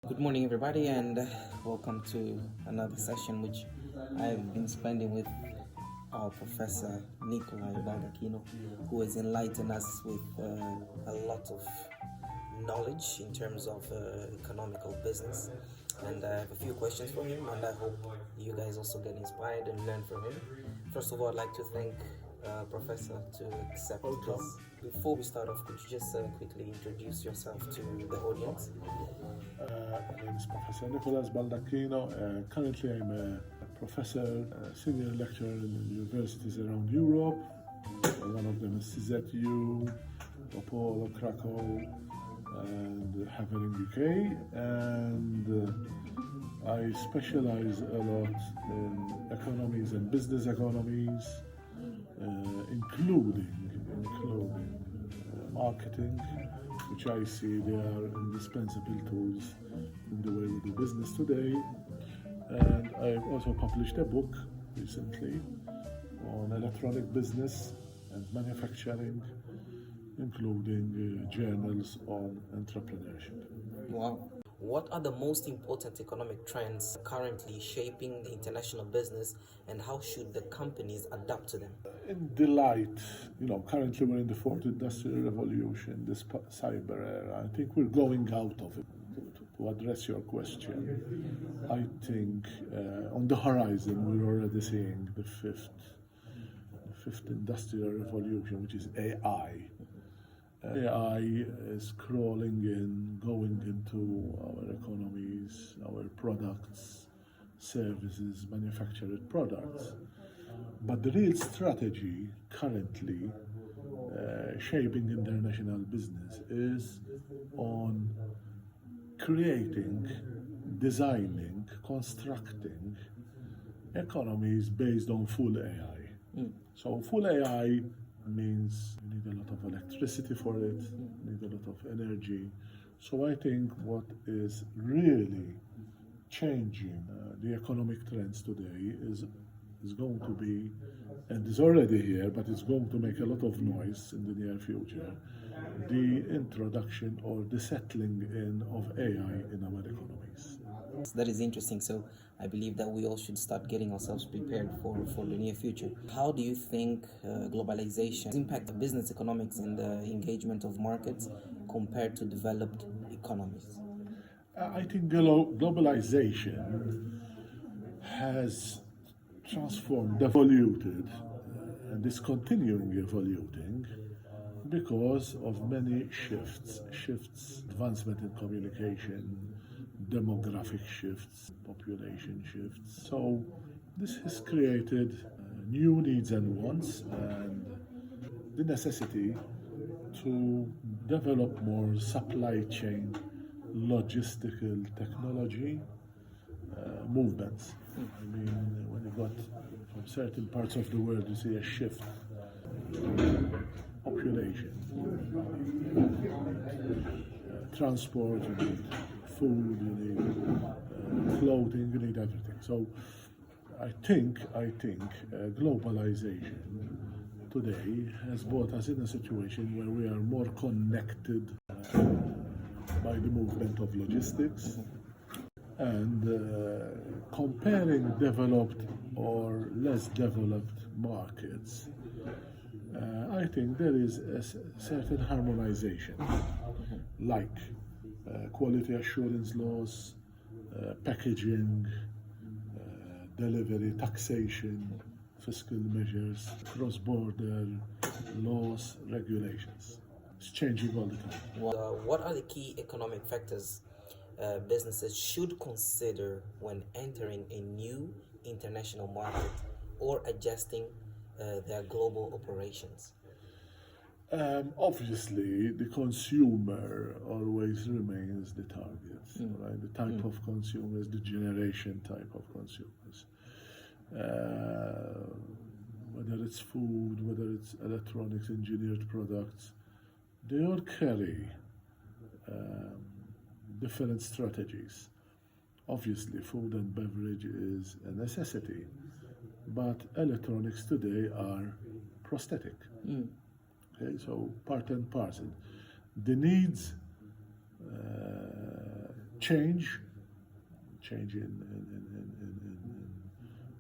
Good morning, everybody, and welcome to another session which I've been spending with our Professor Nikolai Baldacchino, who has enlightened us with a lot of knowledge in terms of economical business. And I have a few questions for him, and I hope you guys also get inspired and learn from him. First of all, I'd like to thank Professor to accept this. Before we start off, could you just quickly introduce yourself to the audience? My name is Professor Nicholas Baldacchino. Currently, I'm a professor, senior lecturer in universities around Europe. One of them is CZU, Opole, Krakow, and Havering UK. And I specialize a lot in economies and business economies, including marketing, which I see they are indispensable tools in the way we do business today. And I've also published a book recently on electronic business and manufacturing, including journals on entrepreneurship. Wow. What are the most important economic trends currently shaping the international business, and how should the companies adapt to them? In the light, currently we're in the fourth industrial revolution, this cyber era. I think we're going out of it. To address your question, I think on the horizon we're already seeing the fifth industrial revolution, which is AI. AI is crawling in, going into our economies, our products, services, manufactured products. But the real strategy currently shaping international business is on creating, designing, constructing economies based on full AI. So full AI means you need a lot of electricity for it, you need a lot of energy. So I think what is really changing the economic trends today is going to be, and is already here, but it's going to make a lot of noise in the near future, the introduction or the settling in of AI in our economies. That is interesting. So I believe that we all should start getting ourselves prepared for the near future. How do you think globalization impacts business economics and the engagement of markets compared to developed economies? I think globalization has transformed, evoluted, and is continuing evoluting because of many shifts, advancement in communication, demographic shifts, population shifts. So this has created new needs and wants and the necessity to develop more supply chain, logistical technology movements. I mean, when you got from certain parts of the world, you see a shift. Population, transport, you need food, you need clothing, you need everything. So I think globalization today has brought us in a situation where we are more connected by the movement of logistics, and comparing developed or less developed markets, I think there is a certain harmonization, like quality assurance laws, packaging, delivery, taxation, fiscal measures, cross-border laws, regulations. It's changing all the time. What are the key economic factors businesses should consider when entering a new international market or adjusting their global operations? Obviously, the consumer always remains the target, right? The type of consumers, the generation type of consumers. Whether it's food, whether it's electronics, engineered products, they all carry different strategies. Obviously, food and beverage is a necessity, but electronics today are prosthetic. Okay, so part and parcel. The needs change in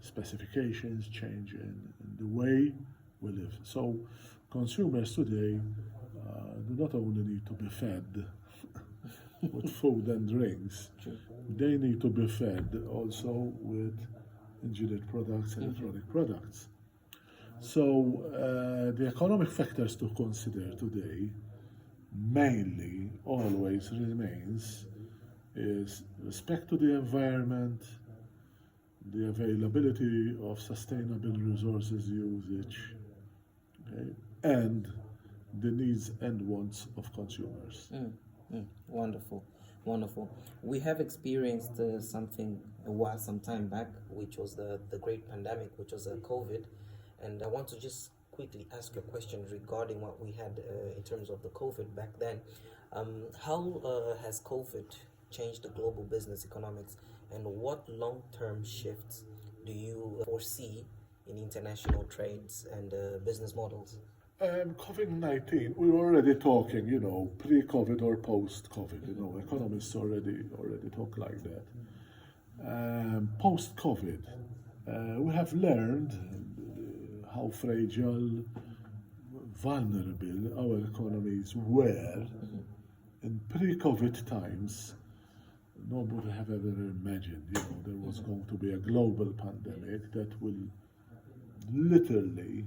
specifications, change in the way we live. So consumers today do not only need to be fed with food and drinks, they need to be fed also with engineered products, electronic products. So the economic factors to consider today mainly always remains is respect to the environment, the availability of sustainable resources usage, okay, and the needs and wants of consumers. Wonderful, wonderful. We have experienced some time back, which was the great pandemic, which was COVID. And I want to just quickly ask you a question regarding what we had in terms of the COVID back then. How has COVID changed the global business economics, and what long-term shifts do you foresee in international trades and business models? COVID-19, we were already talking, pre-COVID or post-COVID, economists already talk like that. Post-COVID, we have learned how fragile, vulnerable our economies were in pre-COVID times. Nobody have ever imagined, there was going to be a global pandemic that will literally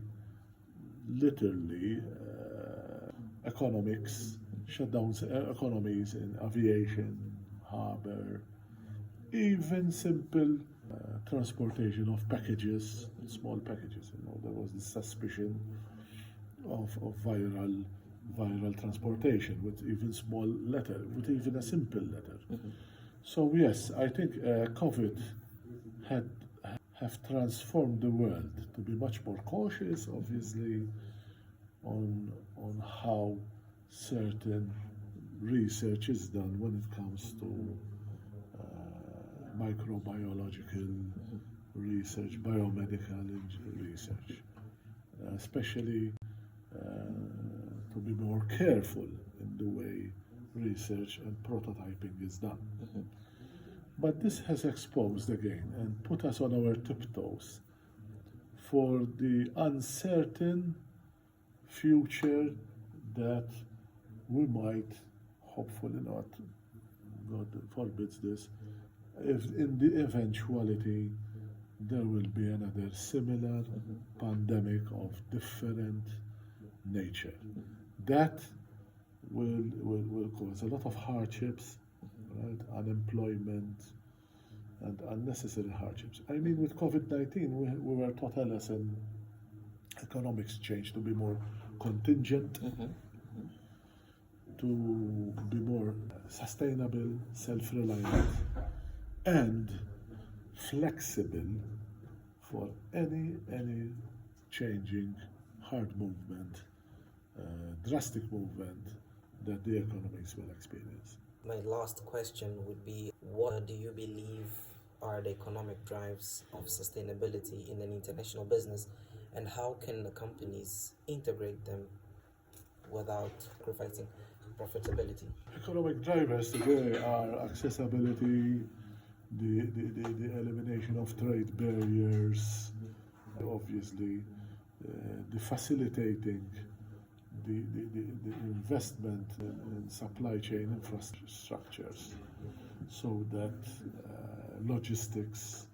economics, shut down economies in aviation, harbor, even simple transportation of packages, small packages. There was the suspicion of viral transportation with even small letter, with even a simple letter. So yes, I think COVID have transformed the world to be much more cautious, obviously, on how certain research is done when it comes to microbiological research, biomedical research, especially to be more careful in the way research and prototyping is done. But this has exposed again and put us on our tiptoes for the uncertain future that we might, hopefully not, God forbids this, if in the eventuality there will be another similar pandemic of different nature. That will cause a lot of hardships, right? Unemployment and unnecessary hardships. I mean, with COVID-19, we were taught a lesson. Economics changed to be more contingent, to be more sustainable, self-reliant, and flexible for any changing, hard movement, drastic movement that the economies will experience. My last question would be, what do you believe are the economic drives of sustainability in an international business, and how can the companies integrate them without sacrificing profitability? Economic drivers today are accessibility, the elimination of trade barriers, obviously, the facilitating the investment in supply chain infrastructures, so that logistics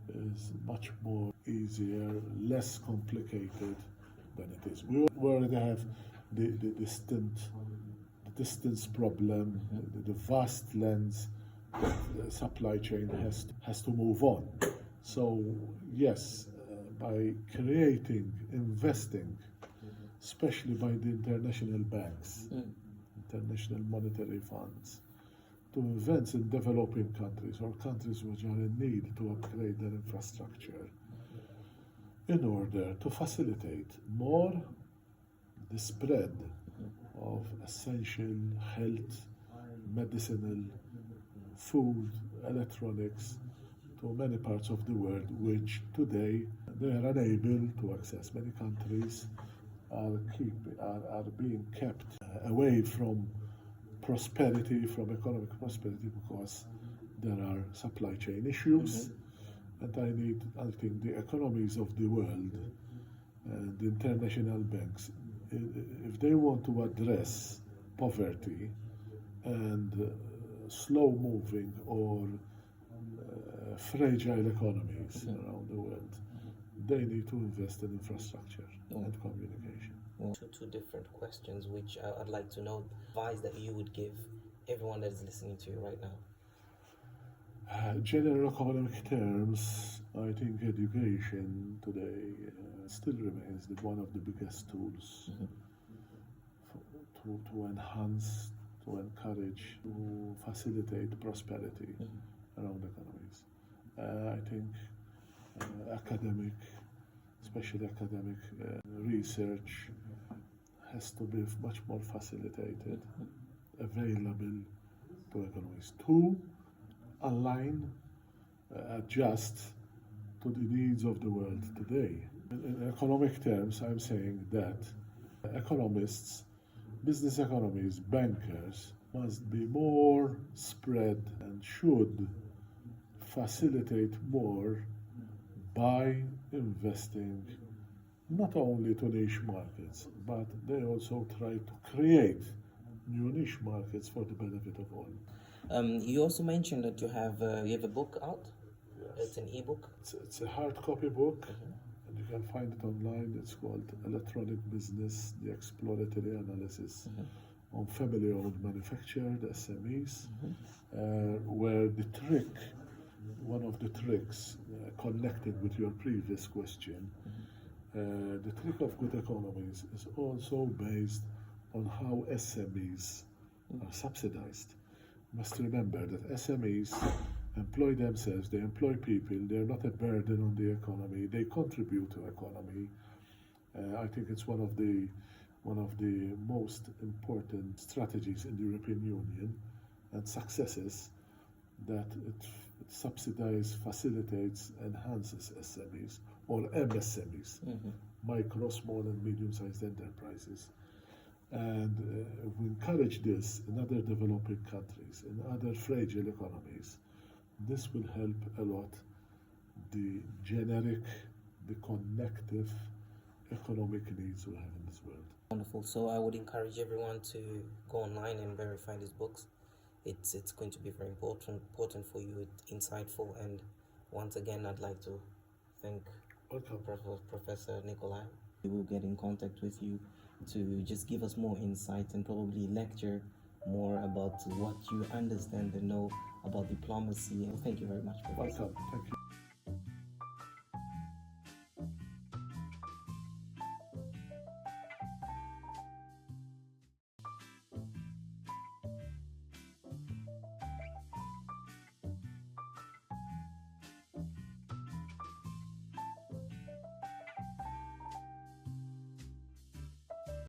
is much more easier, less complicated than it is. We already have the distance problem, the vast lands that the supply chain has to move on. So yes, by creating, investing, especially by the international banks, international monetary funds, to invest in developing countries or countries which are in need to upgrade their infrastructure in order to facilitate more the spread of essential health, medicinal, food, electronics to many parts of the world, which today they are unable to access. Many countries are being kept away from prosperity, from economic prosperity, because there are supply chain issues. And I think the economies of the world and the international banks, if they want to address poverty and slow-moving or fragile economies around the world, they need to invest in infrastructure and communication. Two different questions, which I'd like to know advice that you would give everyone that is listening to you right now. General economic terms, I think education today still remains one of the biggest tools to enhance, to encourage, to facilitate prosperity around economies. I think academic, especially academic research, has to be much more facilitated, available to economies. Two, align, adjust to the needs of the world today. In economic terms, I'm saying that economists, business economists, bankers must be more spread and should facilitate more by investing not only to niche markets, but they also try to create new niche markets for the benefit of all. You also mentioned that you have a book out. Yes. It's an ebook. It's a hard copy book, and you can find it online. It's called Electronic Business: The Exploratory Analysis on Family-Owned Manufacturing SMEs, where one of the tricks, connecting with your previous question, the trick of good economies is also based on how SMEs are subsidized. You must remember that SMEs employ themselves, they employ people, they're not a burden on the economy, they contribute to economy. I think it's one of the most important strategies in the European Union and successes, that it subsidizes, facilitates, enhances SMEs or MSMEs, micro, small and medium-sized enterprises. And we encourage this in other developing countries, in other fragile economies. This will help a lot the generic, the connective economic needs we have in this world. Wonderful. So I would encourage everyone to go online and verify these books. It's going to be very important for you, insightful, and once again I'd like to thank Professor Nikolai. We will get in contact with you to just give us more insight and probably lecture more about what you understand and know about diplomacy. And thank you very much, Professor. Welcome. Thank you.